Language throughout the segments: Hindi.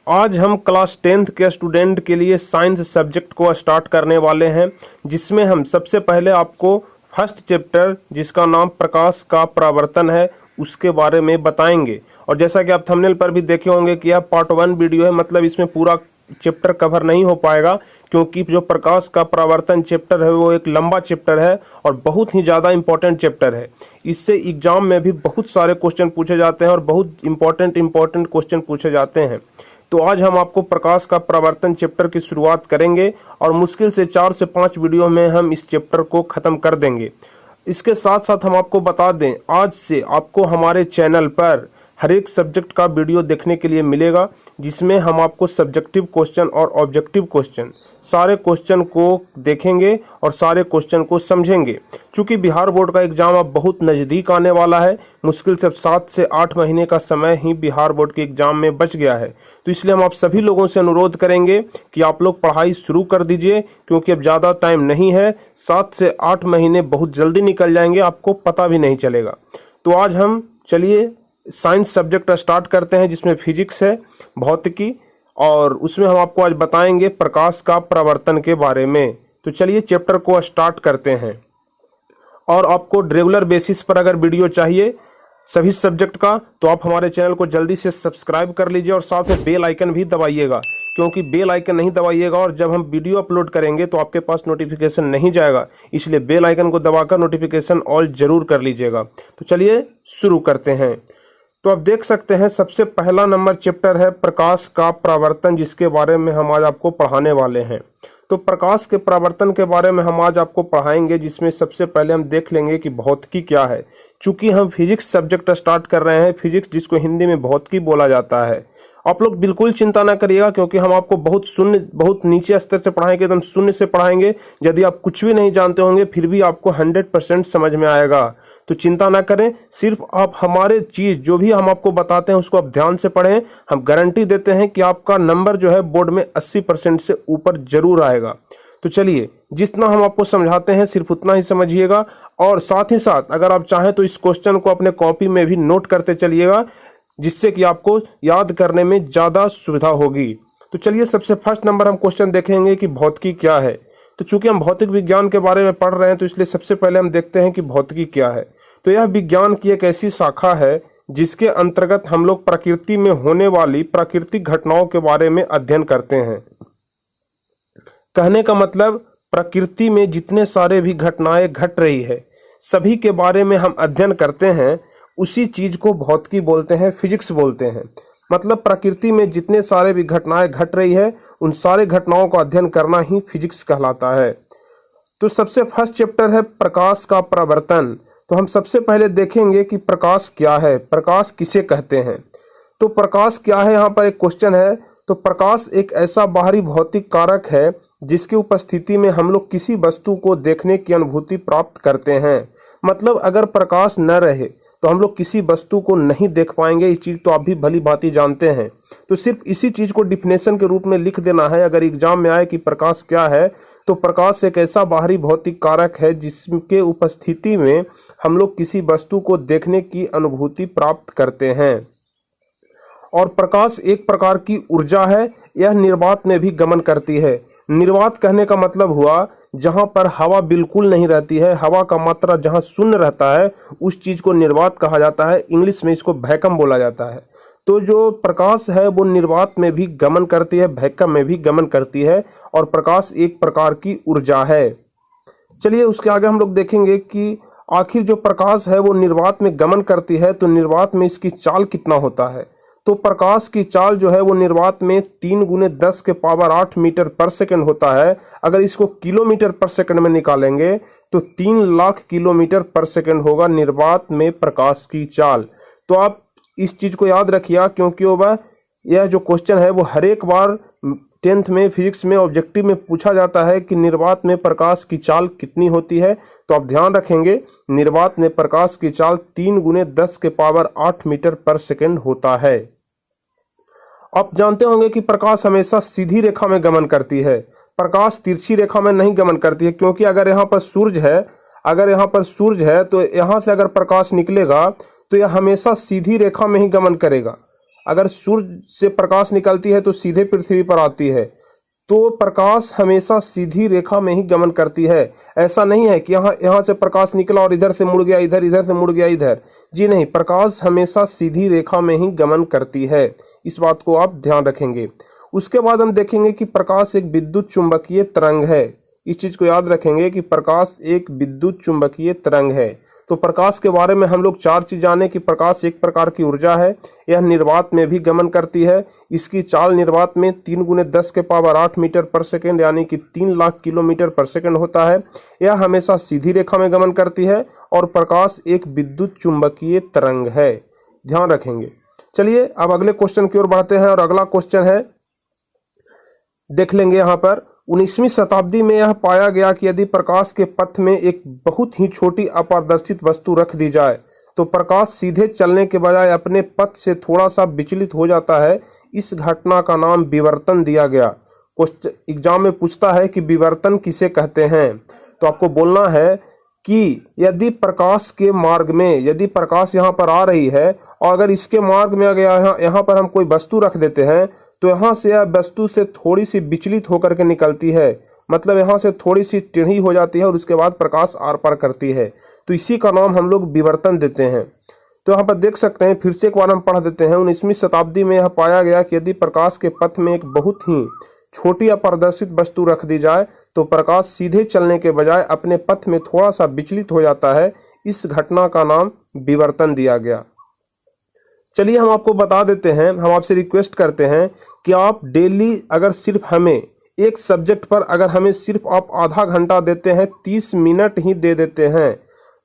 आज हम क्लास 10th के स्टूडेंट के लिए साइंस सब्जेक्ट को स्टार्ट करने वाले हैं, जिसमें हम सबसे पहले आपको फर्स्ट चैप्टर जिसका नाम प्रकाश का परावर्तन है उसके बारे में बताएंगे। और जैसा कि आप थंबनेल पर भी देखे होंगे कि यह पार्ट 1 वीडियो है, मतलब इसमें पूरा चैप्टर कवर नहीं हो पाएगा क्योंकि जो प्रकाश का परावर्तन चैप्टर है वो एक लंबा चैप्टर है और बहुत ही ज़्यादा इंपॉर्टेंट चैप्टर है। इससे एग्जाम में भी बहुत सारे क्वेश्चन पूछे जाते हैं और बहुत इंपॉर्टेंट क्वेश्चन पूछे जाते हैं। तो आज हम आपको प्रकाश का परावर्तन चैप्टर की शुरुआत करेंगे और मुश्किल से 4 से 5 वीडियो में हम इस चैप्टर को ख़त्म कर देंगे। इसके साथ साथ हम आपको बता दें, आज से आपको हमारे चैनल पर हर एक सब्जेक्ट का वीडियो देखने के लिए मिलेगा, जिसमें हम आपको सब्जेक्टिव क्वेश्चन और ऑब्जेक्टिव क्वेश्चन सारे क्वेश्चन को देखेंगे और सारे क्वेश्चन को समझेंगे। चूँकि बिहार बोर्ड का एग्ज़ाम अब बहुत नज़दीक आने वाला है, मुश्किल से 7 से 8 महीने का समय ही बिहार बोर्ड के एग्ज़ाम में बच गया है। तो इसलिए हम आप सभी लोगों से अनुरोध करेंगे कि आप लोग पढ़ाई शुरू कर दीजिए, क्योंकि अब ज़्यादा टाइम नहीं है। 7 से 8 महीने बहुत जल्दी निकल जाएंगे, आपको पता भी नहीं चलेगा। तो आज हम चलिए साइंस सब्जेक्ट स्टार्ट करते हैं, जिसमें फिजिक्स है, भौतिकी, और उसमें हम आपको आज बताएंगे प्रकाश का परावर्तन के बारे में। तो चलिए चैप्टर को स्टार्ट करते हैं। और आपको रेगुलर बेसिस पर अगर वीडियो चाहिए सभी सब्जेक्ट का, तो आप हमारे चैनल को जल्दी से सब्सक्राइब कर लीजिए और साथ में बेल आइकन भी दबाइएगा, क्योंकि बेल आइकन नहीं दबाइएगा और जब हम वीडियो अपलोड करेंगे तो आपके पास नोटिफिकेशन नहीं जाएगा। इसलिए बेल आइकन को दबाकर नोटिफिकेशन ऑल जरूर कर लीजिएगा। तो चलिए शुरू करते हैं। तो आप देख सकते हैं सबसे पहला नंबर चैप्टर है प्रकाश का परावर्तन, जिसके बारे में हम आज आपको पढ़ाने वाले हैं। तो प्रकाश के परावर्तन के बारे में हम आज आपको पढ़ाएंगे, जिसमें सबसे पहले हम देख लेंगे कि भौतिकी क्या है। चूंकि हम फिजिक्स सब्जेक्ट स्टार्ट कर रहे हैं, फिजिक्स जिसको हिंदी में भौतिकी बोला जाता है। आप लोग बिल्कुल चिंता ना करिएगा, क्योंकि हम आपको बहुत नीचे स्तर से पढ़ाएंगे, एकदम शून्य से पढ़ाएंगे। यदि आप कुछ भी नहीं जानते होंगे फिर भी आपको 100% समझ में आएगा। तो चिंता ना करें, सिर्फ आप हमारे चीज़ जो भी हम आपको बताते हैं उसको आप ध्यान से पढ़ें। हम गारंटी देते हैं कि आपका नंबर जो है बोर्ड में 80% से ऊपर जरूर आएगा। तो चलिए, जितना हम आपको समझाते हैं सिर्फ उतना ही समझिएगा, और साथ ही साथ अगर आप चाहें तो इस क्वेश्चन को अपने कॉपी में भी नोट करते चलिएगा, जिससे कि आपको याद करने में ज़्यादा सुविधा होगी। तो चलिए, सबसे फर्स्ट नंबर हम क्वेश्चन देखेंगे कि भौतिकी क्या है। तो चूंकि हम भौतिक विज्ञान के बारे में पढ़ रहे हैं, तो इसलिए सबसे पहले हम देखते हैं कि भौतिकी क्या है। तो यह विज्ञान की एक ऐसी शाखा है जिसके अंतर्गत हम लोग प्रकृति में होने वाली प्राकृतिक घटनाओं के बारे में अध्ययन करते हैं। कहने का मतलब, प्रकृति में जितने सारे भी घटनाएं घट रही है सभी के बारे में हम अध्ययन करते हैं। उसी चीज को भौतिकी बोलते हैं, फिजिक्स बोलते हैं। मतलब प्रकृति में जितने सारे भी घटनाएं घट रही है उन सारे घटनाओं का अध्ययन करना ही फिजिक्स कहलाता है। तो सबसे फर्स्ट चैप्टर है प्रकाश का परावर्तन। तो हम सबसे पहले देखेंगे कि प्रकाश क्या है, प्रकाश किसे कहते हैं। तो प्रकाश क्या है, यहाँ पर एक क्वेश्चन है। तो प्रकाश एक ऐसा बाहरी भौतिक कारक है जिसकी उपस्थिति में हम लोग किसी वस्तु को देखने की अनुभूति प्राप्त करते हैं। मतलब अगर प्रकाश न रहे तो हम लोग किसी वस्तु को नहीं देख पाएंगे। इस चीज़ तो आप भी भली भांति जानते हैं। तो सिर्फ इसी चीज़ को डिफिनेशन के रूप में लिख देना है। अगर एग्जाम में आए कि प्रकाश क्या है, तो प्रकाश एक ऐसा बाहरी भौतिक कारक है जिसके उपस्थिति में हम लोग किसी वस्तु को देखने की अनुभूति प्राप्त करते हैं। और प्रकाश एक प्रकार की ऊर्जा है, यह निर्वात में भी गमन करती है। निर्वात कहने का मतलब हुआ जहाँ पर हवा बिल्कुल नहीं रहती है, हवा का मात्रा जहाँ शून्य रहता है उस चीज़ को निर्वात कहा जाता है। इंग्लिश में इसको वैक्यूम बोला जाता है। तो जो प्रकाश है वो निर्वात में भी गमन करती है, वैक्यूम में भी गमन करती है, और प्रकाश एक प्रकार की ऊर्जा है। चलिए, उसके आगे हम लोग देखेंगे कि आखिर जो प्रकाश है वो निर्वात में गमन करती है, तो निर्वात में इसकी चाल कितना होता है। तो प्रकाश की चाल जो है वो निर्वात में 3 × 10⁸ मीटर पर सेकंड होता है। अगर इसको किलोमीटर पर सेकंड में निकालेंगे तो 3 लाख किलोमीटर पर सेकंड होगा निर्वात में प्रकाश की चाल। तो आप इस चीज़ को याद रखिए, क्योंकि यह जो क्वेश्चन है वो हर एक बार 10th में फिजिक्स में ऑब्जेक्टिव में पूछा जाता है कि निर्वात में प्रकाश की चाल कितनी होती है। तो आप ध्यान रखेंगे, निर्वात में प्रकाश की चाल 3 × 10⁸ मीटर पर सेकंड होता है। आप जानते होंगे कि प्रकाश हमेशा सीधी रेखा में गमन करती है, प्रकाश तिरछी रेखा में नहीं गमन करती है। क्योंकि अगर यहाँ पर सूरज है तो यहाँ से अगर प्रकाश निकलेगा तो यह हमेशा सीधी रेखा में ही गमन करेगा। अगर सूर्य से प्रकाश निकलती है तो सीधे पृथ्वी पर आती है। तो प्रकाश हमेशा सीधी रेखा में ही गमन करती है। ऐसा नहीं है कि यहाँ से प्रकाश निकला और इधर से मुड़ गया इधर, इधर से मुड़ गया इधर। जी नहीं, प्रकाश हमेशा सीधी रेखा में ही गमन करती है। इस बात को आप ध्यान रखेंगे। उसके बाद हम देखेंगे कि प्रकाश एक विद्युत चुंबकीय तरंग है। इस चीज को याद रखेंगे कि प्रकाश एक विद्युत चुंबकीय तरंग है। तो प्रकाश के बारे में हम लोग 4 चीज जाने कि प्रकाश एक प्रकार की ऊर्जा है, यह निर्वात में भी गमन करती है। इसकी चाल निर्वात में 3 × 10⁸ मीटर पर सेकेंड यानी कि 3 लाख किलोमीटर पर सेकेंड होता है। यह हमेशा सीधी रेखा में गमन करती है और प्रकाश एक विद्युत चुंबकीय तरंग है। ध्यान रखेंगे। चलिए अब अगले क्वेश्चन की ओर बढ़ते हैं और अगला क्वेश्चन है, देख लेंगे यहाँ पर। 19वीं शताब्दी में यह पाया गया कि यदि प्रकाश के पथ में एक बहुत ही छोटी अपारदर्शित वस्तु रख दी जाए तो प्रकाश सीधे चलने के बजाय अपने पथ से थोड़ा सा विचलित हो जाता है। इस घटना का नाम विवर्तन दिया गया। क्वेश्चन एग्जाम में पूछता है कि विवर्तन किसे कहते हैं। तो आपको बोलना है कि यदि प्रकाश के मार्ग में, यदि प्रकाश यहाँ पर आ रही है और अगर इसके मार्ग में अगर यहाँ पर हम कोई वस्तु रख देते हैं तो यहाँ से यह वस्तु से थोड़ी सी विचलित होकर के निकलती है, मतलब यहाँ से थोड़ी सी टेढ़ी हो जाती है और उसके बाद प्रकाश आर पार करती है। तो इसी का नाम हम लोग विवर्तन देते हैं। तो यहाँ पर देख सकते हैं, फिर से एक बार हम पढ़ देते हैं। 19वीं शताब्दी में यह पाया गया कि यदि प्रकाश के पथ में एक बहुत ही छोटी अपारदर्शित वस्तु रख दी जाए तो प्रकाश सीधे चलने के बजाय अपने पथ में थोड़ा सा विचलित हो जाता है। इस घटना का नाम विवर्तन दिया गया। चलिए हम आपको बता देते हैं, हम आपसे रिक्वेस्ट करते हैं कि आप डेली अगर सिर्फ हमें एक सब्जेक्ट पर अगर हमें सिर्फ आप आधा घंटा देते हैं, 30 मिनट ही दे देते हैं,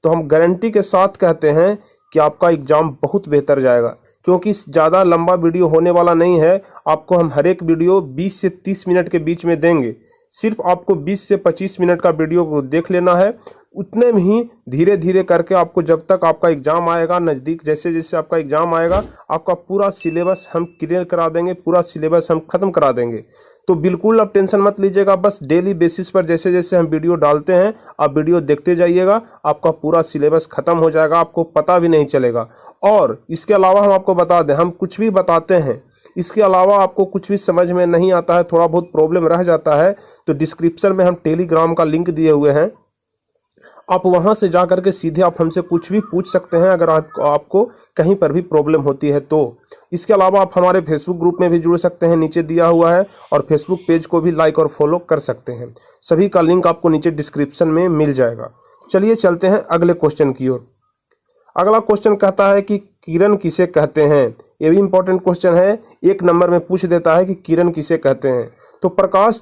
तो हम गारंटी के साथ कहते हैं कि आपका एग्जाम बहुत बेहतर जाएगा। क्योंकि ज़्यादा लंबा वीडियो होने वाला नहीं है। आपको हम हर एक वीडियो 20 से 30 मिनट के बीच में देंगे। सिर्फ आपको 20 से 25 मिनट का वीडियो को देख लेना है। उतने में ही धीरे धीरे करके आपको जब तक आपका एग्ज़ाम आएगा नज़दीक, जैसे जैसे आपका एग्ज़ाम आएगा आपका पूरा सिलेबस हम क्लियर करा देंगे, पूरा सिलेबस हम ख़त्म करा देंगे। तो बिल्कुल आप टेंशन मत लीजिएगा। बस डेली बेसिस पर जैसे जैसे हम वीडियो डालते हैं आप वीडियो देखते जाइएगा, आपका पूरा सिलेबस ख़त्म हो जाएगा, आपको पता भी नहीं चलेगा। और इसके अलावा हम आपको बता दें, हम कुछ भी बताते हैं, इसके अलावा आपको कुछ भी समझ में नहीं आता है, थोड़ा बहुत प्रॉब्लम रह जाता है, तो डिस्क्रिप्शन में हम टेलीग्राम का लिंक दिए हुए हैं, आप वहां से जा करके सीधे आप हमसे कुछ भी पूछ सकते हैं अगर आपको कहीं पर भी प्रॉब्लम होती है तो। इसके अलावा आप हमारे फेसबुक ग्रुप में भी जुड़ सकते हैं, नीचे दिया हुआ है, और फेसबुक पेज को भी लाइक और फॉलो कर सकते हैं। सभी का लिंक आपको नीचे डिस्क्रिप्शन में मिल जाएगा। चलिए चलते हैं अगले क्वेश्चन की ओर। अगला क्वेश्चन कहता है कि किरण किसे कहते हैं। ये भी इंपॉर्टेंट क्वेश्चन है, 1 नंबर में पूछ देता है कि किरण किसे कहते हैं। तो प्रकाश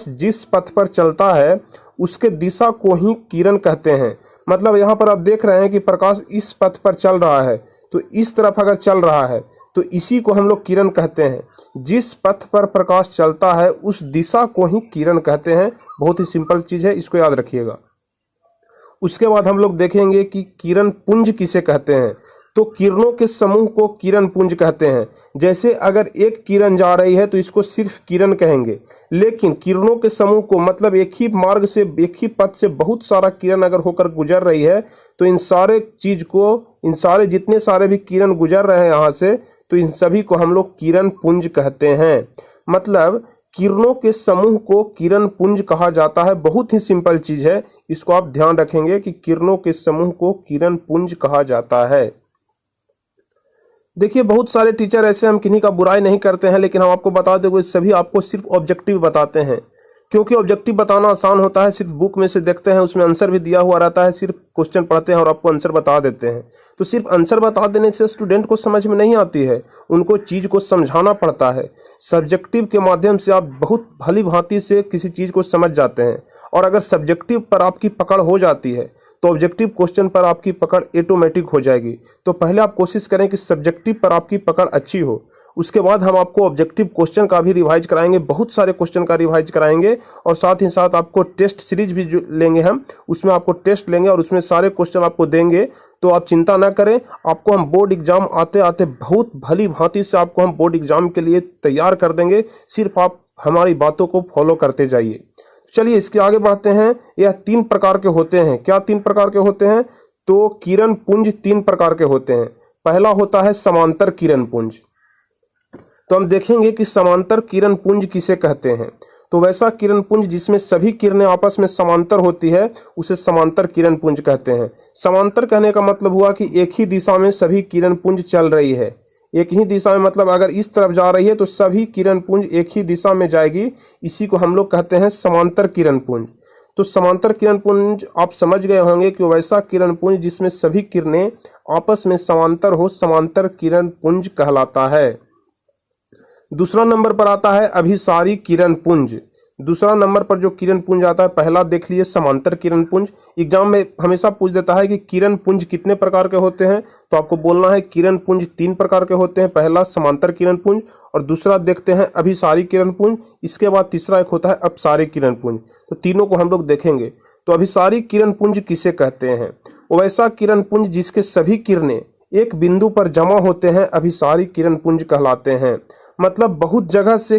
जिस पथ पर चलता है उसके दिशा को ही किरण कहते हैं। मतलब यहाँ पर आप देख रहे हैं कि प्रकाश इस पथ पर चल रहा है, तो इस तरफ अगर चल रहा है तो इसी को हम लोग किरण कहते हैं। जिस पथ पर प्रकाश चलता है उस दिशा को ही किरण कहते हैं। बहुत ही सिंपल चीज़ है, इसको याद रखिएगा। उसके बाद हम लोग देखेंगे कि किरण पुंज किसे कहते हैं। तो किरणों के समूह को किरण पुंज कहते हैं। जैसे अगर एक किरण जा रही है तो इसको सिर्फ किरण कहेंगे, लेकिन किरणों के समूह को मतलब एक ही मार्ग से, एक ही पथ से बहुत सारा किरण अगर होकर गुजर रही है तो इन सारे जितने सारे भी किरण गुजर रहे हैं यहाँ से, तो इन सभी को हम लोग किरण पुंज कहते हैं। मतलब किरणों के समूह को किरण पुंज कहा जाता है। बहुत ही सिंपल चीज है, इसको आप ध्यान रखेंगे कि किरणों के समूह को किरण पुंज कहा जाता है। देखिए बहुत सारे टीचर ऐसे, हम किन्हीं का बुराई नहीं करते हैं, लेकिन हम आपको बता दें सभी आपको सिर्फ ऑब्जेक्टिव बताते हैं, क्योंकि ऑब्जेक्टिव बताना आसान होता है। सिर्फ बुक में से देखते हैं, उसमें आंसर भी दिया हुआ रहता है, सिर्फ क्वेश्चन पढ़ते हैं और आपको आंसर बता देते हैं। तो सिर्फ आंसर बता देने से स्टूडेंट को समझ में नहीं आती है, उनको चीज़ को समझाना पड़ता है। सब्जेक्टिव के माध्यम से आप बहुत भली भांति से किसी चीज़ को समझ जाते हैं, और अगर सब्जेक्टिव पर आपकी पकड़ हो जाती है तो ऑब्जेक्टिव क्वेश्चन पर आपकी पकड़ ऑटोमेटिक हो जाएगी। तो पहले आप कोशिश करें कि सब्जेक्टिव पर आपकी पकड़ अच्छी हो, उसके बाद हम आपको ऑब्जेक्टिव क्वेश्चन का भी रिवाइज कराएंगे, बहुत सारे क्वेश्चन का रिवाइज कराएंगे, और साथ ही साथ आपको टेस्ट सीरीज भी लेंगे हम, उसमें आपको टेस्ट लेंगे और उसमें सारे क्वेश्चन आपको देंगे। तो आप चिंता ना करें, आपको हम बोर्ड एग्जाम आते आते बहुत भली भांति से आपको हम बोर्ड एग्जाम के लिए तैयार कर देंगे। सिर्फ आप हमारी बातों को फॉलो करते जाइए। चलिए इसके आगे बढ़ते हैं। यह 3 प्रकार के होते हैं। क्या 3 प्रकार के होते हैं? तो किरण पुंज 3 प्रकार के होते हैं। पहला होता है समांतर किरण पुंज। तो हम देखेंगे कि समांतर किरण पुंज किसे कहते हैं। तो वैसा किरण पुंज जिसमें सभी किरणें आपस में समांतर होती है उसे समांतर किरण पुंज कहते हैं। समांतर कहने का मतलब हुआ कि एक ही दिशा में सभी किरण पुंज चल रही है। एक ही दिशा में मतलब अगर इस तरफ जा रही है तो सभी किरण पुंज एक ही दिशा में जाएगी, इसी को हम लोग कहते हैं समांतर किरण पुंज। तो समांतर किरण पुंज आप समझ गए होंगे कि वैसा किरण पुंज जिसमें सभी किरणें आपस में समांतर हो, समांतर किरण पुंज कहलाता है। दूसरा नंबर पर आता है अभिसारी किरण पुंज। दूसरा नंबर पर जो किरण पुंज आता है, पहला देख लिए समांतर किरण पुंज। एग्जाम में हमेशा पूछ देता है कि किरण पुंज कितने प्रकार के होते हैं, तो आपको बोलना है किरण पुंज 3 प्रकार के होते हैं। पहला समांतर किरण पुंज और दूसरा देखते हैं अभिसारी किरण पुंज, इसके बाद तीसरा एक होता है अपसारी किरण पुंज। तो तीनों को हम लोग देखेंगे। तो अभिसारी किरण पुंज किसे कहते हैं? वैसा किरण पुंज जिसके सभी किरणें एक बिंदु पर जमा होते हैं अभिसारी किरण पुंज कहलाते हैं। मतलब बहुत जगह से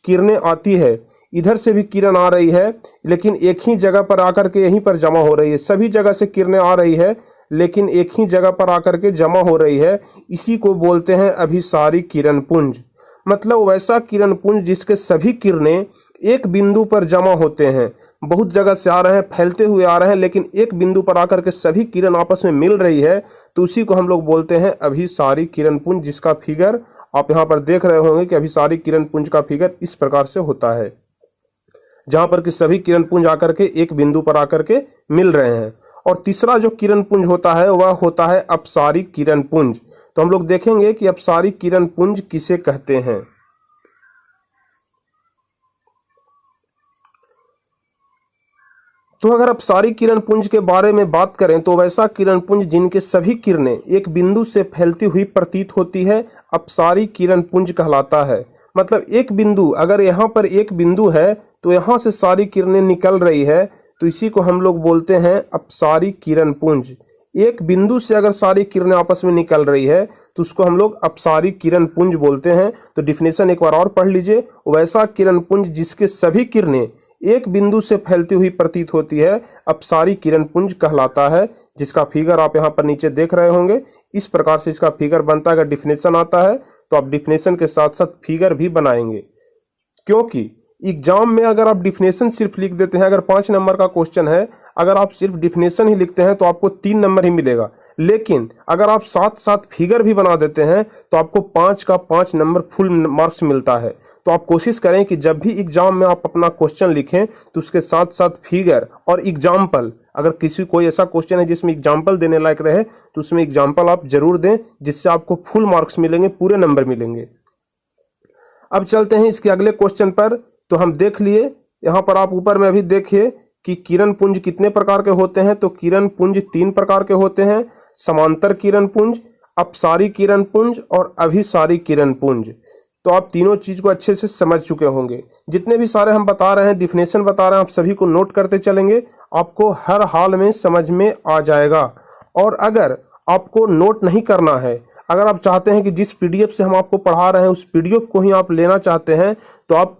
किरणें आती है, इधर से भी किरण आ रही है लेकिन एक ही जगह पर आकर के यहीं पर जमा हो रही है। सभी जगह से किरणें आ रही है लेकिन एक ही जगह पर आकर के जमा हो रही है, इसी को बोलते हैं अभिसारी किरण पुंज। मतलब वैसा किरण पुंज जिसके सभी किरणें एक बिंदु पर जमा होते हैं, बहुत जगह से आ रहे हैं, फैलते हुए आ रहे हैं, लेकिन एक बिंदु पर आकर के सभी किरण आपस में मिल रही है, तो उसी को हम लोग बोलते हैं अभिसारी किरण पुंज, जिसका फिगर आप यहाँ पर देख रहे होंगे कि अभिसारी किरण पुंज का फिगर इस प्रकार से होता है, जहां पर कि सभी किरण पुंज आकर के एक बिंदु पर आकर के मिल रहे हैं। और तीसरा जो किरण पुंज होता है वह होता है अपसारी किरण पुंज। तो हम लोग देखेंगे कि अपसारी किरण पुंज किसे कहते हैं। तो अगर अपसारी किरण पुंज के बारे में बात करें तो वैसा किरण पुंज जिनके सभी किरणें एक बिंदु से फैलती हुई प्रतीत होती है, अपसारी किरण पुंज कहलाता है। मतलब एक बिंदु, अगर यहाँ पर एक बिंदु है तो यहाँ से सारी किरणें निकल रही है, तो इसी को हम लोग बोलते हैं अपसारी किरण पुंज। एक बिंदु से अगर सारी किरणें आपस में निकल रही है तो उसको हम लोग अपसारी किरण पुंज बोलते हैं। तो डिफिनेशन एक बार और पढ़ लीजिए। वैसा किरण पुंज जिसके सभी किरणें एक बिंदु से फैलती हुई प्रतीत होती है, अपसारी किरण पुंज कहलाता है, जिसका फिगर आप यहाँ पर नीचे देख रहे होंगे। इस प्रकार से इसका फिगर बनता है। अगर डिफिनेशन आता है तो आप डिफिनेशन के साथ साथ फिगर भी बनाएंगे, क्योंकि एग्जाम में अगर आप डिफिनेशन सिर्फ लिख देते हैं, अगर 5 नंबर का क्वेश्चन है, अगर आप सिर्फ डिफिनेशन ही लिखते हैं तो आपको 3 नंबर ही मिलेगा। लेकिन अगर आप साथ साथ फिगर भी बना देते हैं तो आपको 5 का 5 नंबर फुल मार्क्स मिलता है। तो आप कोशिश करें कि जब भी एग्जाम में आप अपना क्वेश्चन लिखें तो उसके साथ साथ फिगर और एग्जाम्पल, अगर किसी कोई ऐसा क्वेश्चन है जिसमें एग्जाम्पल देने लायक रहे तो उसमें एग्जाम्पल आप जरूर दें, जिससे आपको फुल मार्क्स मिलेंगे, पूरे नंबर मिलेंगे। अब चलते हैं इसके अगले क्वेश्चन पर। तो हम देख लिए, यहाँ पर आप ऊपर में अभी देखिए कि किरण पुंज कितने प्रकार के होते हैं। तो किरण पुंज 3 प्रकार के होते हैं, समांतर किरण पुंज, अपसारी किरण पुंज और अभिसारी किरण पुंज। तो आप तीनों चीज को अच्छे से समझ चुके होंगे। जितने भी सारे हम बता रहे हैं, डिफिनेशन बता रहे हैं, आप सभी को नोट करते चलेंगे, आपको हर हाल में समझ में आ जाएगा। और अगर आपको नोट नहीं करना है, अगर आप चाहते हैं कि जिस पीडीएफ से हम आपको पढ़ा रहे हैं उस पीडीएफ को ही आप लेना चाहते हैं, तो आप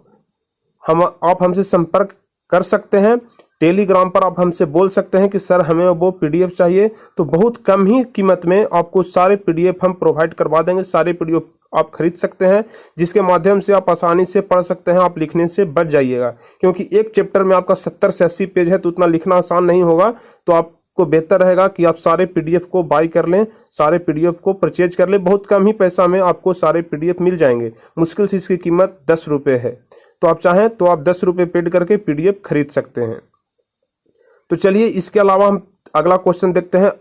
हमसे संपर्क कर सकते हैं। टेलीग्राम पर आप हमसे बोल सकते हैं कि सर हमें वो पीडीएफ चाहिए, तो बहुत कम ही कीमत में आपको सारे पीडीएफ हम प्रोवाइड करवा देंगे। सारे पीडीएफ आप खरीद सकते हैं, जिसके माध्यम से आप आसानी से पढ़ सकते हैं। आप लिखने से बच जाइएगा, क्योंकि एक चैप्टर में आपका 70 से 80 पेज है, तो उतना लिखना आसान नहीं होगा। तो आपको बेहतर रहेगा कि आप सारे पीडीएफ को बाय कर लें, सारे पीडीएफ को परचेज कर लें। बहुत कम ही पैसा में आपको सारे पीडीएफ मिल जाएंगे। मुश्किल से इसकी कीमत 10 रुपये है, तो आप चाहें तो आप 10 रुपये पेड करके पीडीएफ खरीद सकते हैं। तो चलिए इसके अलावा हम अगला क्वेश्चन देखते हैं।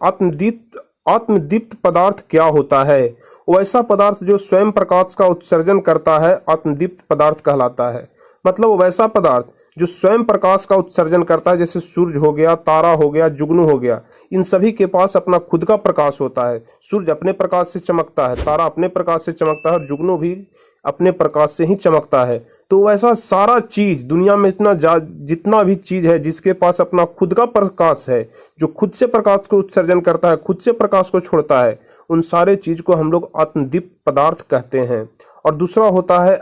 आत्मदीप्त पदार्थ क्या होता है? वैसा पदार्थ जो स्वयं प्रकाश का उत्सर्जन करता है आत्मदीप्त पदार्थ कहलाता है। मतलब वैसा पदार्थ जो स्वयं प्रकाश का उत्सर्जन करता है, जैसे सूरज हो गया, तारा हो गया, जुगनू हो गया, इन सभी के पास अपना खुद का प्रकाश होता है। सूरज अपने प्रकाश से चमकता है, तारा अपने प्रकाश से चमकता है और जुगनू भी अपने प्रकाश से ही चमकता है। तो वैसा सारा चीज दुनिया में जितना भी चीज है जिसके पास अपना खुद का प्रकाश है, जो खुद से प्रकाश को उत्सर्जन करता है, खुद से प्रकाश को छोड़ता है, उन सारे चीज को हम लोग आत्मदीप्त पदार्थ कहते हैं। और दूसरा होता है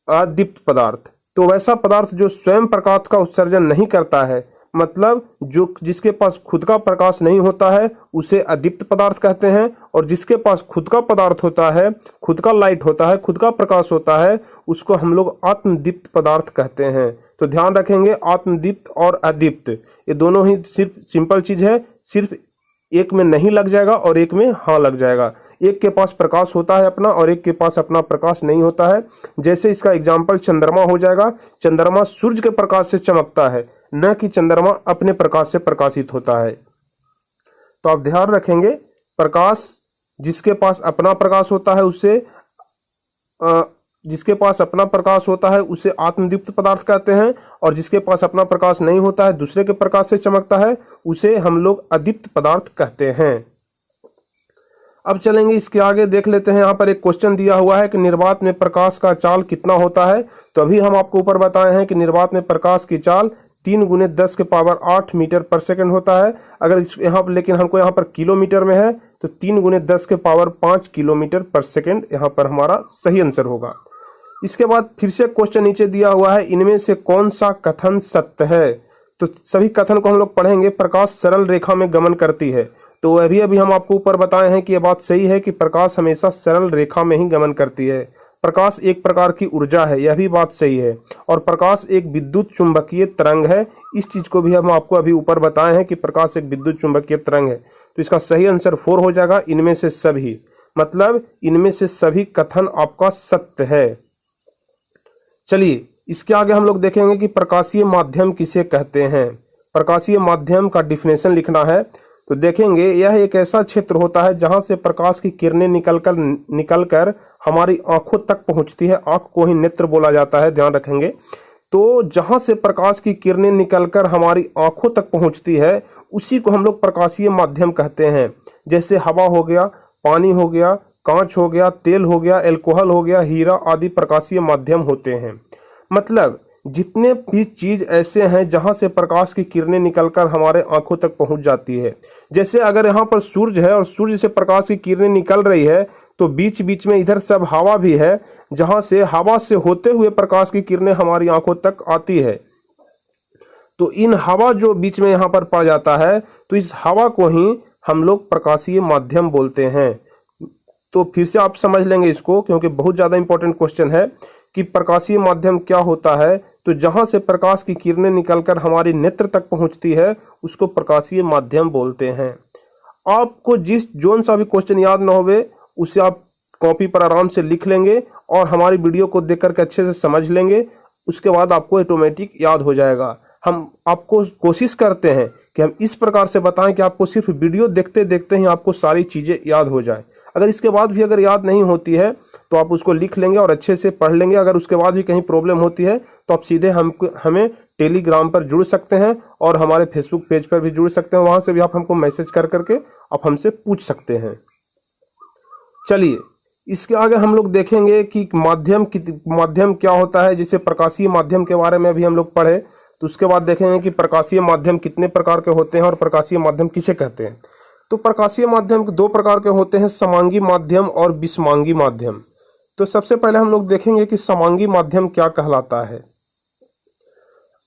अदीप्त पदार्थ। तो वैसा पदार्थ जो स्वयं प्रकाश का उत्सर्जन नहीं करता है, मतलब जो जिसके पास खुद का प्रकाश नहीं होता है उसे अदीप्त पदार्थ कहते हैं, और जिसके पास खुद का पदार्थ होता है, खुद का लाइट होता है, खुद का प्रकाश होता है, उसको हम लोग आत्मदीप्त पदार्थ कहते हैं। तो ध्यान रखेंगे, आत्मदीप्त और अदीप्त ये दोनों ही सिर्फ सिंपल चीज है, सिर्फ एक में नहीं लग जाएगा और एक में हाँ लग जाएगा। एक के पास प्रकाश होता है अपना और एक के पास अपना प्रकाश नहीं होता है। जैसे इसका एग्जाम्पल चंद्रमा हो जाएगा। चंद्रमा सूर्य के प्रकाश से चमकता है, न कि चंद्रमा अपने प्रकाश से प्रकाशित होता है। तो आप ध्यान रखेंगे, प्रकाश जिसके पास अपना प्रकाश होता है उसे आत्मदीप्त पदार्थ कहते हैं, और जिसके पास अपना प्रकाश नहीं होता है, दूसरे के प्रकाश से चमकता है, उसे हम लोग अदीप्त पदार्थ कहते हैं। अब चलेंगे इसके आगे, देख लेते हैं। यहाँ पर एक क्वेश्चन दिया हुआ है कि निर्वात में प्रकाश का चाल कितना होता है। तो अभी हम आपको ऊपर बताए हैं कि निर्वात में प्रकाश की चाल 3 × 10⁸ मीटर पर सेकंड होता है। अगर यहाँ पर, लेकिन हमको यहाँ पर किलोमीटर में है, तो 3 × 10⁵ किलोमीटर पर सेकंड यहाँ पर हमारा सही आंसर होगा। इसके बाद फिर से क्वेश्चन नीचे दिया हुआ है, इनमें से कौन सा कथन सत्य है। तो सभी कथन को हम लोग पढ़ेंगे। प्रकाश सरल रेखा में गमन करती है, तो अभी हम आपको ऊपर बताए हैं कि यह बात सही है कि प्रकाश हमेशा सरल रेखा में ही गमन करती है। प्रकाश एक प्रकार की ऊर्जा है, यह भी बात सही है। और प्रकाश एक विद्युत चुंबकीय तरंग है, इस चीज को भी हम आपको अभी ऊपर बताए हैं कि प्रकाश एक विद्युत चुंबकीय तरंग है। तो इसका सही आंसर 4 हो जाएगा, इनमें से सभी, मतलब इनमें से सभी कथन आपका सत्य है। चलिए इसके आगे हम लोग देखेंगे कि प्रकाशीय माध्यम किसे कहते हैं। प्रकाशीय माध्यम का डिफिनेशन लिखना है। तो देखेंगे, यह एक ऐसा क्षेत्र होता है जहां से प्रकाश की किरणें निकलकर हमारी आंखों तक पहुंचती है। आंख को ही नेत्र बोला जाता है, ध्यान रखेंगे। तो जहां से प्रकाश की किरणें निकलकर हमारी आंखों तक पहुंचती है, उसी को हम लोग प्रकाशीय माध्यम कहते हैं। जैसे हवा हो गया, पानी हो गया, कांच हो गया, तेल हो गया, एल्कोहल हो गया, हीरा आदि प्रकाशीय माध्यम होते हैं। मतलब जितने भी चीज ऐसे हैं जहां से प्रकाश की किरणें निकलकर हमारे आंखों तक पहुंच जाती है। जैसे अगर यहाँ पर सूर्य है और सूर्य से प्रकाश की किरणें निकल रही है, तो बीच बीच में इधर सब हवा भी है, जहां से हवा से होते हुए प्रकाश की किरणें हमारी आंखों तक आती है। तो इन हवा जो बीच में यहाँ पर पड़ जाता है, तो इस हवा को ही हम लोग प्रकाशीय माध्यम बोलते हैं। तो फिर से आप समझ लेंगे इसको, क्योंकि बहुत ज़्यादा इंपॉर्टेंट क्वेश्चन है कि प्रकाशीय माध्यम क्या होता है। तो जहां से प्रकाश की किरणें निकलकर हमारी नेत्र तक पहुंचती है, उसको प्रकाशीय माध्यम बोलते हैं। आपको जोन सा भी क्वेश्चन याद ना होवे, उसे आप कॉपी पर आराम से लिख लेंगे और हमारी वीडियो को देख करके अच्छे से समझ लेंगे। उसके बाद आपको ऑटोमेटिक याद हो जाएगा। हम आपको कोशिश करते हैं कि हम इस प्रकार से बताएं कि आपको सिर्फ वीडियो देखते देखते ही आपको सारी चीज़ें याद हो जाएं। अगर इसके बाद भी अगर याद नहीं होती है तो आप उसको लिख लेंगे और अच्छे से पढ़ लेंगे। अगर उसके बाद भी कहीं प्रॉब्लम होती है तो आप सीधे हमें टेलीग्राम पर जुड़ सकते हैं और हमारे फेसबुक पेज पर भी जुड़ सकते हैं। वहाँ से भी आप हमको मैसेज कर करके आप हमसे पूछ सकते हैं। चलिए इसके आगे हम लोग देखेंगे कि माध्यम क्या होता है। जैसे प्रकाशीय माध्यम के बारे में भी हम लोग पढ़े, तो उसके बाद देखेंगे कि प्रकाशीय माध्यम कितने प्रकार के होते हैं और प्रकाशीय माध्यम किसे कहते हैं। तो प्रकाशीय माध्यम 2 प्रकार के होते हैं, समांगी माध्यम और विषमांगी माध्यम। तो सबसे पहले हम लोग देखेंगे कि समांगी माध्यम क्या कहलाता है।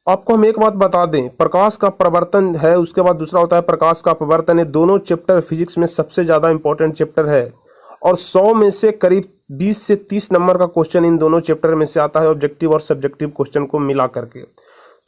आपको हम एक बात बता दें, प्रकाश का प्रवर्तन है, उसके बाद दूसरा होता है प्रकाश का अपवर्तन। ये दोनों चैप्टर फिजिक्स में सबसे ज़्यादा इंपॉर्टेंट चैप्टर है और 100 में से करीब 20 से 30 नंबर का क्वेश्चन इन दोनों चैप्टर में से आता है, ऑब्जेक्टिव और सब्जेक्टिव क्वेश्चन को मिला करके।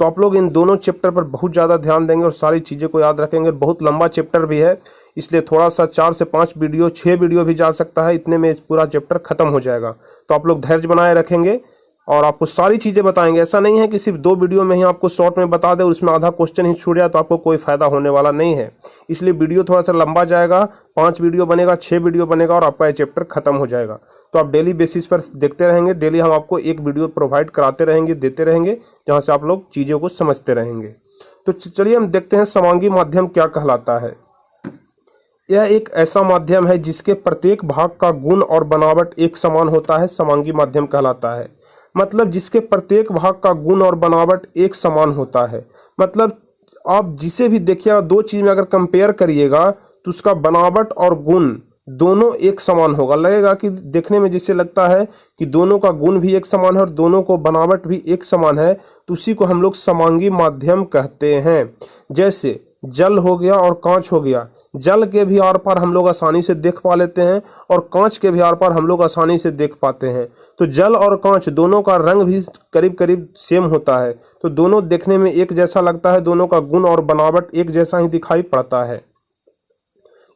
तो आप लोग इन दोनों चैप्टर पर बहुत ज़्यादा ध्यान देंगे और सारी चीज़ें को याद रखेंगे। बहुत लंबा चैप्टर भी है, इसलिए थोड़ा सा 4 से 5 वीडियो 6 वीडियो भी जा सकता है, इतने में पूरा चैप्टर खत्म हो जाएगा। तो आप लोग धैर्य बनाए रखेंगे और आपको सारी चीज़ें बताएंगे। ऐसा नहीं है कि सिर्फ 2 वीडियो में ही आपको शॉर्ट में बता दें, उसमें आधा क्वेश्चन ही छूट जाए तो आपको कोई फायदा होने वाला नहीं है। इसलिए वीडियो थोड़ा सा लंबा जाएगा, 5 वीडियो बनेगा, 6 वीडियो बनेगा और आपका ये चैप्टर खत्म हो जाएगा। तो आप डेली बेसिस पर देखते रहेंगे, डेली हम आपको एक वीडियो प्रोवाइड कराते रहेंगे, देते रहेंगे, जहाँ से आप लोग चीज़ों को समझते रहेंगे। तो चलिए हम देखते हैं समांगी माध्यम क्या कहलाता है। यह एक ऐसा माध्यम है जिसके प्रत्येक भाग का गुण और बनावट एक समान होता है, समांगी माध्यम कहलाता है। मतलब जिसके प्रत्येक भाग का गुण और बनावट एक समान होता है। मतलब आप जिसे भी देखिएगा, 2 चीज़ में अगर कंपेयर करिएगा तो उसका बनावट और गुण दोनों एक समान होगा। लगेगा कि देखने में जिससे लगता है कि दोनों का गुण भी एक समान है और दोनों को बनावट भी एक समान है, तो उसी को हम लोग समांगी माध्यम कहते हैं। जैसे जल हो गया और कांच हो गया, जल के भी आर पार हम लोग आसानी से देख पा लेते हैं और कांच के भी आर पार हम लोग आसानी से देख पाते हैं। तो जल और कांच दोनों का रंग भी करीब करीब सेम होता है, तो दोनों देखने में एक जैसा लगता है, दोनों का गुण और बनावट एक जैसा ही दिखाई पड़ता है,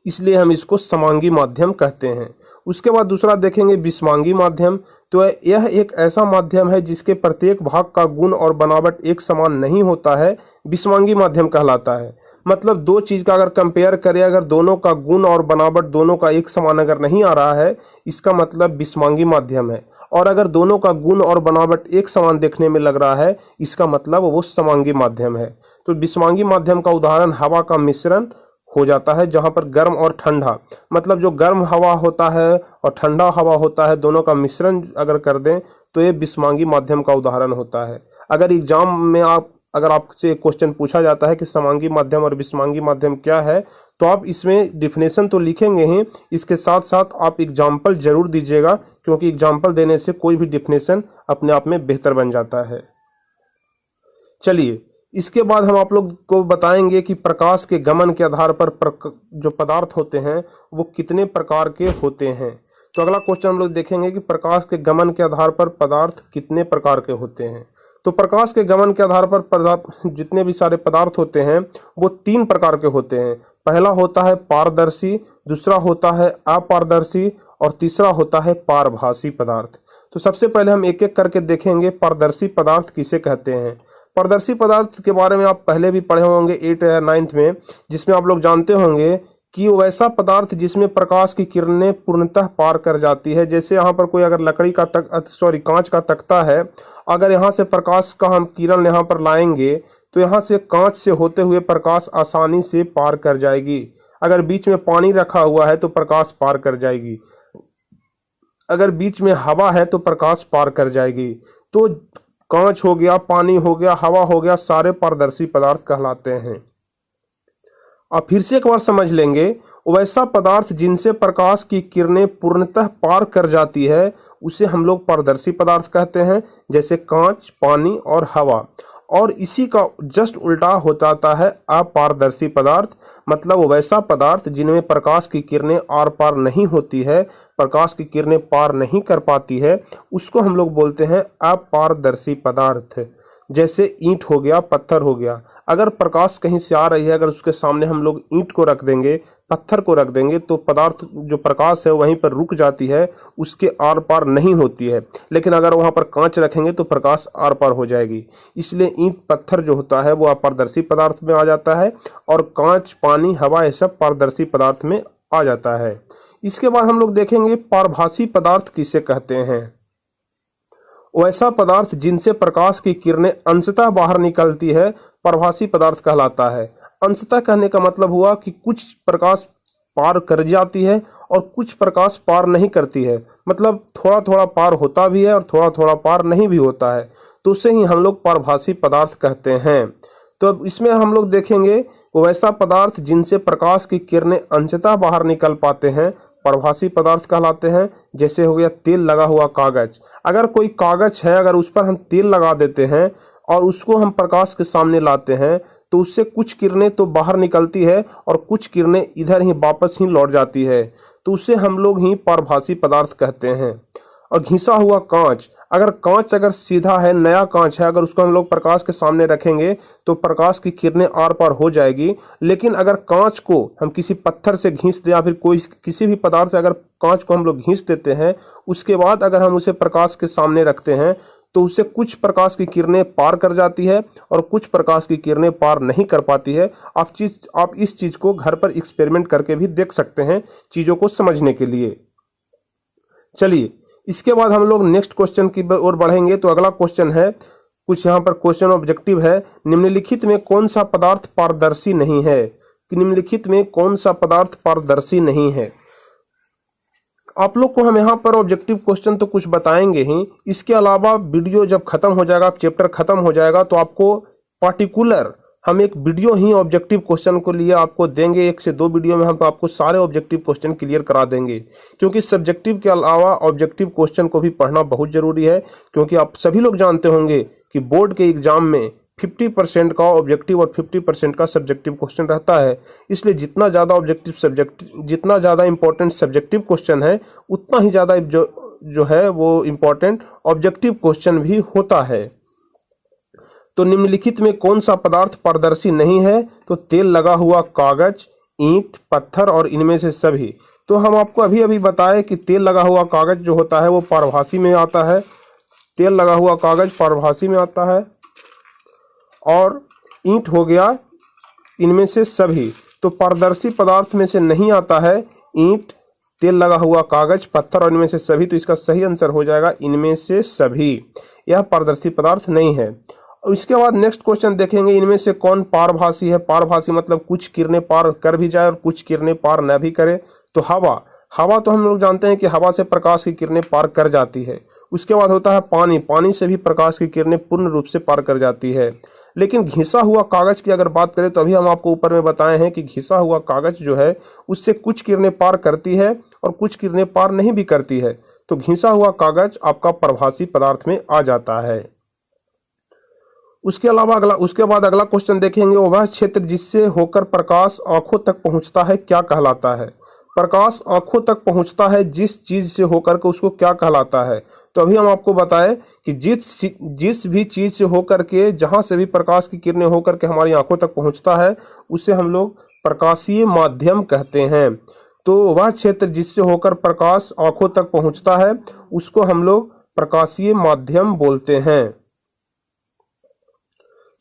इसलिए हम इसको समांगी माध्यम कहते हैं। उसके बाद दूसरा देखेंगे विषमांगी माध्यम। तो यह एक ऐसा माध्यम है जिसके प्रत्येक भाग का गुण और बनावट एक समान नहीं होता है, विषमांगी माध्यम कहलाता है। मतलब दो चीज़ का अगर कंपेयर करें, अगर दोनों का गुण और बनावट दोनों का एक समान अगर नहीं आ रहा है, इसका मतलब विषमांगी माध्यम है। और अगर दोनों का गुण और बनावट एक समान देखने में लग रहा है, इसका मतलब वो समांगी माध्यम है। तो विषमांगी माध्यम का उदाहरण हवा का मिश्रण हो जाता है, जहां पर गर्म और ठंडा, मतलब जो गर्म हवा होता है और ठंडा हवा होता है, दोनों का मिश्रण अगर कर दें तो ये विषमांगी माध्यम का उदाहरण होता है। अगर एग्जाम में अगर आपसे एक क्वेश्चन पूछा जाता है कि समांगी माध्यम और विषमांगी माध्यम क्या है, तो आप इसमें डिफिनेशन तो लिखेंगे ही, इसके साथ साथ आप एग्जाम्पल जरूर दीजिएगा, क्योंकि एग्जाम्पल देने से कोई भी डिफिनेशन अपने आप में बेहतर बन जाता है। चलिए, इसके बाद हम आप लोग को बताएंगे कि प्रकाश के गमन के आधार पर जो पदार्थ होते हैं वो कितने प्रकार के होते हैं। तो अगला क्वेश्चन हम लोग देखेंगे कि प्रकाश के गमन के आधार पर पदार्थ कितने प्रकार के होते हैं। तो प्रकाश के गमन के आधार पर पदार्थ जितने भी सारे पदार्थ होते हैं वो 3 प्रकार के होते हैं। पहला होता है पारदर्शी, दूसरा होता है अपारदर्शी और तीसरा होता है पारभासी पदार्थ। तो सबसे पहले हम एक एक करके देखेंगे पारदर्शी पदार्थ किसे कहते हैं। पारदर्शी पदार्थ के बारे में आप पहले भी पढ़े होंगे 8 या 9th में, जिसमें आप लोग जानते होंगे कि वो ऐसा पदार्थ जिसमें प्रकाश की किरणें पूर्णतः पार कर जाती है। जैसे यहाँ पर कोई अगर लकड़ी का कांच का तख्ता है, अगर यहाँ से प्रकाश का हम किरण यहाँ पर लाएंगे तो यहाँ से कांच से होते हुए प्रकाश आसानी से पार कर जाएगी। अगर बीच में पानी रखा हुआ है तो प्रकाश पार कर जाएगी, अगर बीच में हवा है तो प्रकाश पार कर जाएगी। तो कांच हो गया, पानी हो गया, हवा हो गया, सारे पारदर्शी पदार्थ कहलाते हैं। अब फिर से एक बार समझ लेंगे, वैसा पदार्थ जिनसे प्रकाश की किरणें पूर्णतः पार कर जाती है उसे हम लोग पारदर्शी पदार्थ कहते हैं, जैसे कांच, पानी और हवा। और इसी का जस्ट उल्टा हो जाता है अपारदर्शी पदार्थ, मतलब वैसा पदार्थ जिनमें प्रकाश की किरणें आर पार नहीं होती है, प्रकाश की किरणें पार नहीं कर पाती है, उसको हम लोग बोलते हैं अपारदर्शी पदार्थ। जैसे ईंट हो गया, पत्थर हो गया, अगर प्रकाश कहीं से आ रही है, अगर उसके सामने हम लोग ईंट को रख देंगे, पत्थर को रख देंगे, तो पदार्थ जो प्रकाश है वहीं पर रुक जाती है, उसके आर पार नहीं होती है। लेकिन अगर वहां पर कांच रखेंगे तो प्रकाश आर पार हो जाएगी। इसलिए ईंट पत्थर जो होता है वो अपारदर्शी पदार्थ में आ जाता है और कांच, पानी, हवा ये सब पारदर्शी पदार्थ में आ जाता है। इसके बाद हम लोग देखेंगे पारभासी पदार्थ किसे कहते हैं। वैसा पदार्थ जिनसे प्रकाश की किरणें अंशतः बाहर निकलती है पारभासी पदार्थ कहलाता है। अंशतः कहने का मतलब हुआ कि कुछ प्रकाश पार कर जाती है और कुछ प्रकाश पार नहीं करती है, मतलब थोड़ा थोड़ा पार होता भी है और थोड़ा थोड़ा पार नहीं भी होता है, तो उसे ही हम लोग पारभासी पदार्थ कहते हैं। तो अब इसमें हम लोग देखेंगे वैसा पदार्थ जिनसे प्रकाश की किरणें अंशतः बाहर निकल पाते हैं पारभासी पदार्थ कहलाते हैं। जैसे हो गया तेल लगा हुआ कागज, अगर कोई कागज है, अगर उस पर हम तेल लगा देते हैं और उसको हम प्रकाश के सामने लाते हैं तो उससे कुछ किरणें तो बाहर निकलती है और कुछ किरणें इधर ही वापस ही लौट जाती है, तो उसे हम लोग ही पारभासी पदार्थ कहते हैं। और घिसा हुआ कांच, अगर कांच अगर सीधा है, नया कांच है, अगर उसको हम लोग प्रकाश के सामने रखेंगे तो प्रकाश की किरणें आर पार हो जाएगी। लेकिन अगर कांच को हम किसी पत्थर से घिस दे या फिर कोई किसी भी पदार्थ से अगर कांच को हम लोग घिस देते हैं, उसके बाद अगर हम उसे प्रकाश के सामने रखते हैं तो उससे कुछ प्रकाश की किरणें पार कर जाती है और कुछ प्रकाश की किरणें पार नहीं कर पाती है। आप इस चीज़ को घर पर एक्सपेरिमेंट करके भी देख सकते हैं चीज़ों को समझने के लिए। चलिए, इसके बाद हम लोग नेक्स्ट क्वेश्चन की ओर बढ़ेंगे। तो अगला क्वेश्चन है, कुछ यहाँ पर क्वेश्चन ऑब्जेक्टिव है, निम्नलिखित में कौन सा पदार्थ पारदर्शी नहीं है। कि निम्नलिखित में कौन सा पदार्थ पारदर्शी नहीं है। आप लोग को हम यहाँ पर ऑब्जेक्टिव क्वेश्चन तो कुछ बताएंगे ही, इसके अलावा वीडियो जब खत्म हो जाएगा, चैप्टर खत्म हो जाएगा, तो आपको पार्टिकुलर हम एक वीडियो ही ऑब्जेक्टिव क्वेश्चन को लिए आपको देंगे। 1 से 2 वीडियो में हम आपको सारे ऑब्जेक्टिव क्वेश्चन क्लियर करा देंगे, क्योंकि सब्जेक्टिव के अलावा ऑब्जेक्टिव क्वेश्चन को भी पढ़ना बहुत ज़रूरी है। क्योंकि आप सभी लोग जानते होंगे कि बोर्ड के एग्जाम में 50% का ऑब्जेक्टिव और 50% का सब्जेक्टिव क्वेश्चन रहता है। इसलिए जितना ज़्यादा इंपॉर्टेंट सब्जेक्टिव क्वेश्चन है, उतना ही ज़्यादा जो है वो इम्पॉर्टेंट ऑब्जेक्टिव क्वेश्चन भी होता है। तो निम्नलिखित में कौन सा पदार्थ पारदर्शी नहीं है? तो तेल लगा हुआ कागज, ईंट, पत्थर और इनमें से सभी। तो हम आपको अभी अभी बताए कि तेल लगा हुआ कागज जो होता है वो पारभासी में आता है। तेल लगा हुआ कागज पारभासी में आता है। और ईंट हो गया इनमें से सभी। तो पारदर्शी पदार्थ में से नहीं आता है ईंट, तेल लगा हुआ कागज, पत्थर और इनमें से सभी। तो इसका सही आंसर हो जाएगा इनमें से सभी। यह पारदर्शी पदार्थ नहीं है। इसके बाद नेक्स्ट क्वेश्चन देखेंगे, इनमें से कौन पारभासी है? पारभासी मतलब कुछ किरणें पार कर भी जाए और कुछ किरणें पार न भी करे। तो हवा तो हम लोग जानते हैं कि हवा से प्रकाश की किरणें पार कर जाती है। उसके बाद होता है पानी, पानी से भी प्रकाश की किरणें पूर्ण रूप से पार कर जाती है। लेकिन घिसा हुआ कागज की अगर बात करें तो अभी हम आपको ऊपर में बताए हैं कि घिसा हुआ कागज जो है उससे कुछ किरणें पार करती है और कुछ किरणें पार नहीं भी करती है। तो घिसा हुआ कागज आपका पारभासी पदार्थ में आ जाता है। उसके बाद अगला क्वेश्चन देखेंगे, वह क्षेत्र जिससे होकर प्रकाश आंखों तक पहुंचता है क्या कहलाता है? प्रकाश आंखों तक पहुंचता है जिस चीज से होकर के उसको क्या कहलाता है? तो अभी हम आपको बताएं कि जिस भी चीज से होकर के, जहां से भी प्रकाश की किरणें होकर के हमारी आंखों तक पहुंचता है उसे हम लोग प्रकाशीय माध्यम कहते हैं। तो वह क्षेत्र जिससे होकर प्रकाश आंखों तक पहुंचता है उसको हम लोग प्रकाशीय माध्यम बोलते हैं।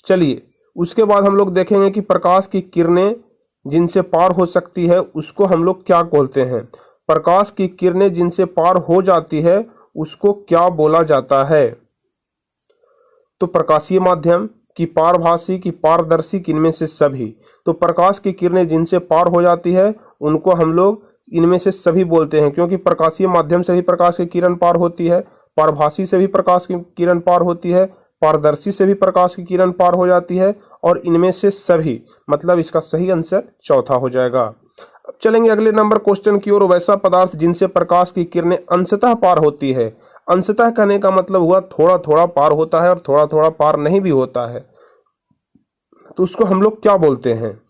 चलिए उसके बाद हम लोग देखेंगे कि प्रकाश की किरणें जिनसे पार हो सकती है उसको हम लोग क्या बोलते हैं? प्रकाश की किरणें जिनसे पार हो जाती है उसको क्या बोला जाता है? तो प्रकाशीय माध्यम, की पारभासी, की पारदर्शी, किनमें से सभी। तो प्रकाश की किरणें जिनसे पार हो जाती है उनको हम लोग इनमें से सभी बोलते हैं, क्योंकि प्रकाशीय माध्यम से भी प्रकाश की किरण पार होती है, पारभासी से भी प्रकाश की किरण पार होती है, पारदर्शी से भी प्रकाश की किरण पार हो जाती है और इनमें से सभी, मतलब इसका सही आंसर चौथा हो जाएगा। अब चलेंगे अगले नंबर क्वेश्चन की ओर। वैसा पदार्थ जिनसे प्रकाश की किरणें अंशतः पार होती है। अंशतः कहने का मतलब हुआ थोड़ा थोड़ा पार होता है और थोड़ा थोड़ा पार नहीं भी होता है, तो उसको हम लोग क्या बोलते हैं?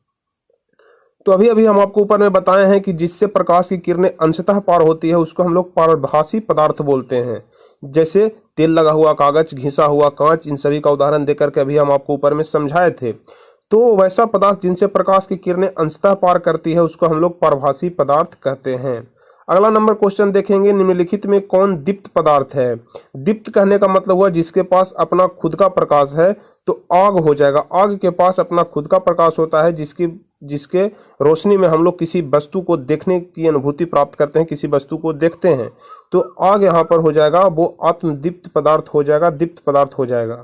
तो अभी अभी हम आपको ऊपर में बताए हैं कि जिससे प्रकाश की किरणें अंशतः पार होती है उसको हम लोग पारभासी पदार्थ बोलते हैं। जैसे तेल लगा हुआ कागज, घिसा हुआ कांच, इन सभी का उदाहरण देकर के अभी हम आपको ऊपर में समझाए थे। तो वैसा पदार्थ जिनसे प्रकाश की किरणें अंशतः पार करती है उसको हम लोग पारभासी पदार्थ कहते हैं। अगला नंबर क्वेश्चन देखेंगे, निम्नलिखित में कौन दीप्त पदार्थ है? दीप्त कहने का मतलब हुआ जिसके पास अपना खुद का प्रकाश है। तो आग हो जाएगा। आग के पास अपना खुद का प्रकाश होता है जिसके रोशनी में हम लोग किसी वस्तु को देखने की अनुभूति प्राप्त करते हैं, किसी वस्तु को देखते हैं। तो आग यहाँ पर हो जाएगा, वो आत्मदीप्त पदार्थ हो जाएगा, दीप्त पदार्थ हो जाएगा।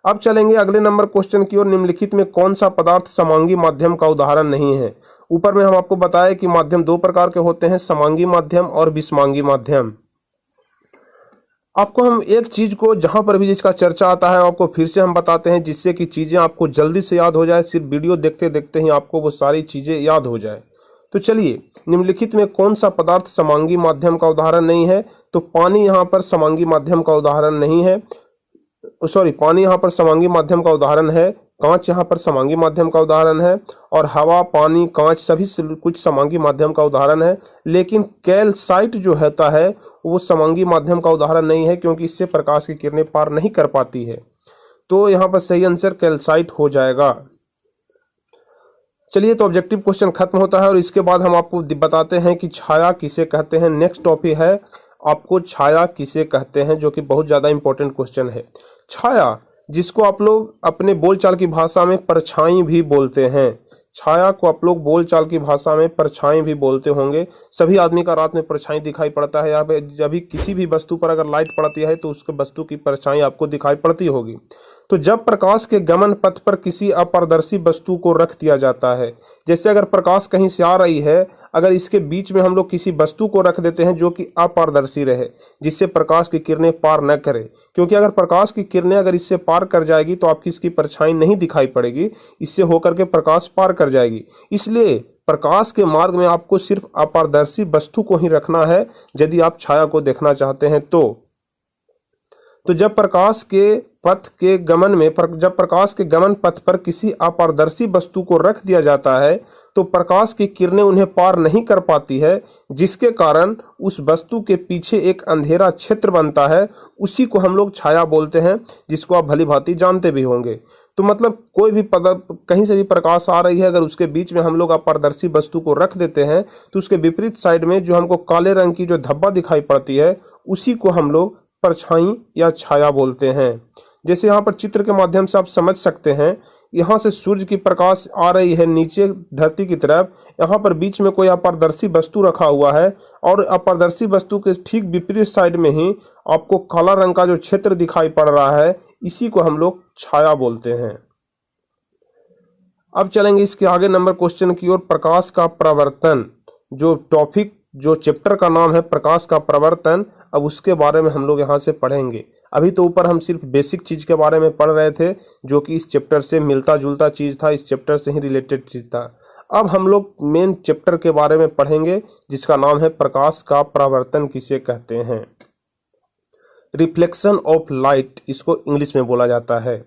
अब चलेंगे अगले नंबर क्वेश्चन की ओर। निम्नलिखित में कौन सा पदार्थ समांगी माध्यम का उदाहरण नहीं है? ऊपर में हम आपको बताया कि माध्यम दो प्रकार के होते हैं, समांगी माध्यम और विसमांगी माध्यम। आपको हम एक चीज को जहां पर भी जिसका चर्चा आता है आपको फिर से हम बताते हैं, जिससे कि चीजें आपको जल्दी से याद हो जाए। सिर्फ वीडियो देखते देखते ही आपको वो सारी चीजें याद हो जाए। तो चलिए, निम्नलिखित में कौन सा पदार्थ समांगी माध्यम का उदाहरण नहीं है? तो पानी यहाँ पर समांगी माध्यम का उदाहरण नहीं है। पानी यहाँ पर समांगी माध्यम का उदाहरण है, कांच यहाँ पर समांगी माध्यम का उदाहरण है, और हवा, पानी, कांच सभी कुछ समांगी माध्यम का उदाहरण है। लेकिन कैल्साइट जो होता है वो समांगी माध्यम का उदाहरण नहीं है, क्योंकि इससे प्रकाश की किरणें पार नहीं कर पाती है। तो यहाँ पर सही आंसर कैल्साइट हो जाएगा। चलिए, तो ऑब्जेक्टिव क्वेश्चन खत्म होता है और इसके बाद हम आपको बताते हैं कि छाया किसे कहते हैं। नेक्स्ट टॉपिक है आपको छाया किसे कहते हैं, जो कि बहुत ज़्यादा इंपॉर्टेंट क्वेश्चन है। छाया, जिसको आप लोग अपने बोलचाल की भाषा में परछाई भी बोलते हैं। छाया को आप लोग बोलचाल की भाषा में परछाई भी बोलते होंगे। सभी आदमी का रात में परछाई दिखाई पड़ता है, या जब भी किसी भी वस्तु पर अगर लाइट पड़ती है तो उसके वस्तु की परछाई आपको दिखाई पड़ती होगी। तो जब प्रकाश के गमन पथ पर किसी अपारदर्शी वस्तु को रख दिया जाता है, जैसे अगर प्रकाश कहीं से आ रही है, अगर इसके बीच में हम लोग किसी वस्तु को रख देते हैं जो कि अपारदर्शी रहे, जिससे प्रकाश की किरणें पार न करें, क्योंकि अगर प्रकाश की किरणें अगर इससे पार कर जाएगी तो आपकी इसकी परछाई नहीं दिखाई पड़ेगी, इससे होकर के प्रकाश पार कर जाएगी। इसलिए प्रकाश के मार्ग में आपको सिर्फ अपारदर्शी वस्तु को ही रखना है यदि आप छाया को देखना चाहते हैं। तो जब प्रकाश के गमन पथ पर किसी अपारदर्शी वस्तु को रख दिया जाता है तो प्रकाश की किरणें उन्हें पार नहीं कर पाती है, जिसके कारण उस वस्तु के पीछे एक अंधेरा क्षेत्र बनता है। उसी को हम लोग छाया बोलते हैं, जिसको आप भली भांति जानते भी होंगे। तो मतलब कोई भी कहीं से भी प्रकाश आ रही है, अगर उसके बीच में हम लोग अपारदर्शी वस्तु को रख देते हैं तो उसके विपरीत साइड में जो हमको काले रंग की जो धब्बा दिखाई पड़ती है, उसी को हम लोग परछाई या छाया बोलते हैं। जैसे यहाँ पर चित्र के माध्यम से आप समझ सकते हैं, यहाँ से सूर्य की प्रकाश आ रही है नीचे धरती की तरफ, यहाँ पर बीच में कोई अपारदर्शी वस्तु रखा हुआ है और अपारदर्शी वस्तु के ठीक विपरीत साइड में ही आपको काला रंग का जो क्षेत्र दिखाई पड़ रहा है, इसी को हम लोग छाया बोलते हैं। अब चलेंगे इसके आगे नंबर क्वेश्चन की ओर। प्रकाश का प्रवर्तन, जो चैप्टर का नाम है प्रकाश का प्रवर्तन, अब उसके बारे में हम लोग यहाँ से पढ़ेंगे। अभी तो ऊपर हम सिर्फ बेसिक चीज के बारे में पढ़ रहे थे, जो कि इस चैप्टर से मिलता जुलता चीज था, इस चैप्टर से ही रिलेटेड चीज था। अब हम लोग मेन चैप्टर के बारे में पढ़ेंगे, जिसका नाम है प्रकाश का परावर्तन किसे कहते हैं। रिफ्लेक्शन ऑफ लाइट इसको इंग्लिश में बोला जाता है।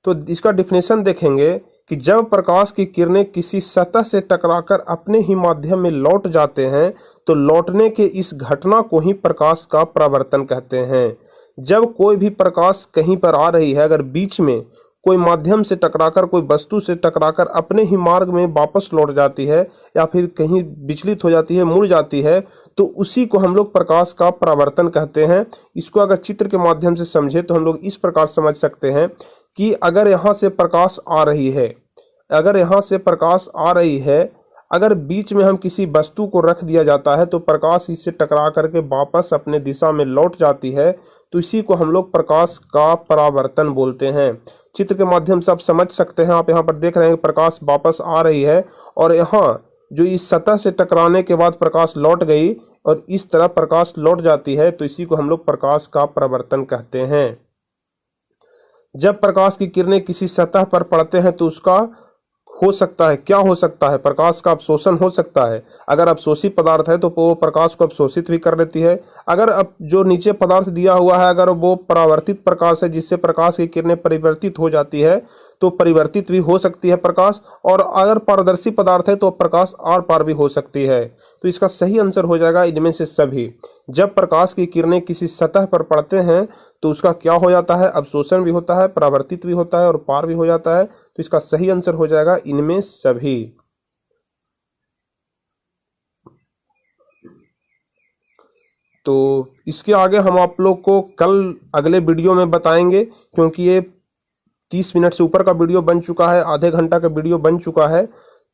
तो इसका डिफिनेशन देखेंगे कि जब प्रकाश की किरणें किसी सतह से टकराकर अपने ही माध्यम में लौट जाते हैं तो लौटने के इस घटना को ही प्रकाश का परावर्तन कहते हैं। जब कोई भी प्रकाश कहीं पर आ रही है, अगर बीच में कोई माध्यम से टकराकर, कोई वस्तु से टकराकर अपने ही मार्ग में वापस लौट जाती है या फिर कहीं विचलित हो जाती है, मुड़ जाती है, तो उसी को हम लोग प्रकाश का परावर्तन कहते हैं। इसको अगर चित्र के माध्यम से समझे तो हम लोग इस प्रकार समझ सकते हैं कि अगर यहाँ से प्रकाश आ रही है, अगर बीच में हम किसी वस्तु को रख दिया जाता है तो प्रकाश इससे टकरा करके वापस अपने दिशा में लौट जाती है, तो इसी को हम लोग प्रकाश का परावर्तन बोलते हैं। चित्र के माध्यम से आप समझ सकते हैं, आप यहाँ पर देख रहे हैं कि प्रकाश वापस आ रही है और यहाँ जो इस सतह से टकराने के बाद प्रकाश लौट गई और इस तरह प्रकाश लौट जाती है, तो इसी को हम लोग प्रकाश का परावर्तन कहते हैं। जब प्रकाश की किरणें किसी सतह पर पड़ते हैं तो उसका क्या हो सकता है, प्रकाश का अवशोषण हो सकता है। अगर अवशोषी पदार्थ है तो वो प्रकाश को अवशोषित भी कर लेती है। अगर अब जो नीचे पदार्थ दिया हुआ है, अगर वो परावर्तित प्रकाश है जिससे प्रकाश की किरणें परिवर्तित हो जाती है, तो परिवर्तित भी हो सकती है प्रकाश। और अगर पारदर्शी पदार्थ है तो प्रकाश आर पार भी हो सकती है। तो इसका सही आंसर हो जाएगा इनमें से सभी। जब प्रकाश की किरणें किसी सतह पर पड़ते हैं तो उसका क्या हो जाता है, अवशोषण भी होता है, परावर्तित भी होता है और पार भी हो जाता है। तो इसका सही आंसर हो जाएगा इनमें सभी। तो इसके आगे हम आप लोग को कल अगले वीडियो में बताएंगे, क्योंकि ये 30 मिनट से ऊपर का वीडियो बन चुका है, आधे घंटा का वीडियो बन चुका है।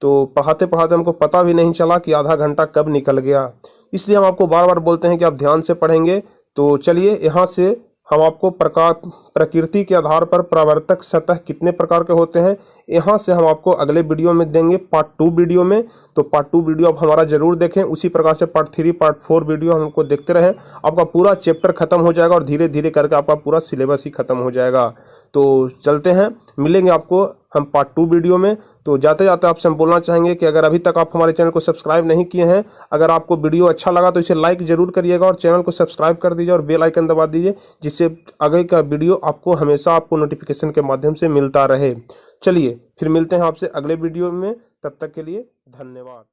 तो पढ़ाते पढ़ाते हमको पता भी नहीं चला कि आधा घंटा कब निकल गया। इसलिए हम आपको बार बार बोलते हैं कि आप ध्यान से पढ़ेंगे। तो चलिए, यहाँ से हम आपको प्रकृति के आधार पर परावर्तक सतह कितने प्रकार के होते हैं, यहाँ से हम आपको अगले वीडियो में देंगे, पार्ट 2 वीडियो में। तो पार्ट 2 वीडियो आप हमारा जरूर देखें। उसी प्रकार से पार्ट 3, पार्ट 4 वीडियो हमको देखते रहें। आपका पूरा चैप्टर खत्म हो जाएगा और धीरे धीरे करके आपका पूरा सिलेबस ही खत्म हो जाएगा। तो चलते हैं, मिलेंगे आपको हम पार्ट 2 वीडियो में। तो जाते जाते आपसे हम बोलना चाहेंगे कि अगर अभी तक आप हमारे चैनल को सब्सक्राइब नहीं किए हैं, अगर आपको वीडियो अच्छा लगा तो इसे लाइक जरूर करिएगा और चैनल को सब्सक्राइब कर दीजिए और बेल आइकन दबा दीजिए, जिससे आगे का वीडियो आपको हमेशा आपको नोटिफिकेशन के माध्यम से मिलता रहे। चलिए फिर मिलते हैं आपसे अगले वीडियो में, तब तक के लिए धन्यवाद।